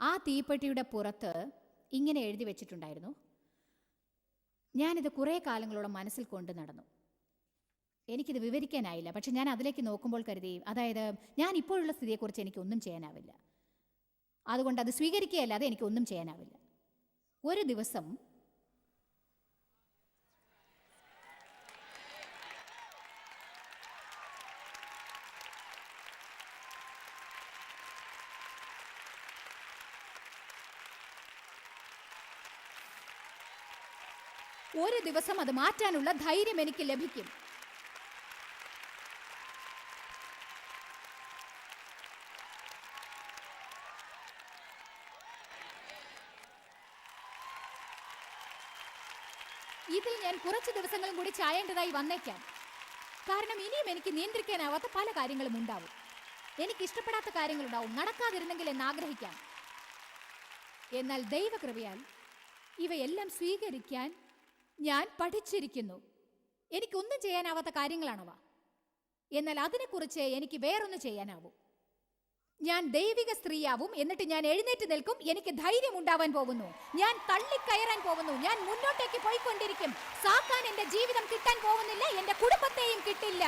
ആ തീപ്പെട്ടിയുടെ പുറത്ത് ഇങ്ങനെ എഴുതി വെച്ചിട്ടുണ്ടായിരുന്നു, ഞാനിത് കുറേ കാലങ്ങളോളം മനസ്സിൽ കൊണ്ട് നടന്നു. എനിക്കിത് വിവരിക്കാനായില്ല. പക്ഷെ ഞാൻ അതിലേക്ക് നോക്കുമ്പോൾ കരുതി, അതായത് ഞാൻ ഇപ്പോഴുള്ള സ്ഥിതിയെക്കുറിച്ച് എനിക്കൊന്നും ചെയ്യാനാവില്ല, അതുകൊണ്ട് അത് സ്വീകരിക്കുകയല്ലാതെ എനിക്കൊന്നും ചെയ്യാനാവില്ല. ഒരു ദിവസം അത് മാറ്റാനുള്ള ധൈര്യം എനിക്ക് ലഭിക്കും. ഇതിൽ ഞാൻ കുറച്ച് ദിവസങ്ങളും കൂടി ചായേണ്ടതായി വന്നേക്കാം. കാരണം ഇനിയും എനിക്ക് നിയന്ത്രിക്കാനാവാത്ത പല കാര്യങ്ങളും ഉണ്ടാവും. എനിക്ക് ഇഷ്ടപ്പെടാത്ത കാര്യങ്ങളുണ്ടാവും, നടക്കാതിരുന്നെങ്കിൽ എന്ന് ആഗ്രഹിക്കാം. എന്നാൽ ദൈവകൃപയാൽ ഇവയെല്ലാം സ്വീകരിക്കാൻ ഞാൻ പഠിച്ചിരിക്കുന്നു. എനിക്കൊന്നും ചെയ്യാനാവാത്ത കാര്യങ്ങളാണവ. എന്നാൽ അതിനെക്കുറിച്ച് എനിക്ക് വേറൊന്ന് ചെയ്യാനാവും. ഞാൻ ദൈവിക സ്ത്രീയാവും. എന്നിട്ട് ഞാൻ എഴുന്നേറ്റ് നിൽക്കും. എനിക്ക് ധൈര്യം ഉണ്ടാവാൻ പോകുന്നു. ഞാൻ തള്ളിക്കയറാൻ പോകുന്നു. ഞാൻ മുന്നോട്ടേക്ക് പോയിക്കൊണ്ടിരിക്കും. സാത്താൻ എന്റെ ജീവിതം കിട്ടാൻ പോകുന്നില്ല, എന്റെ കുടുംബത്തെയും കിട്ടില്ല.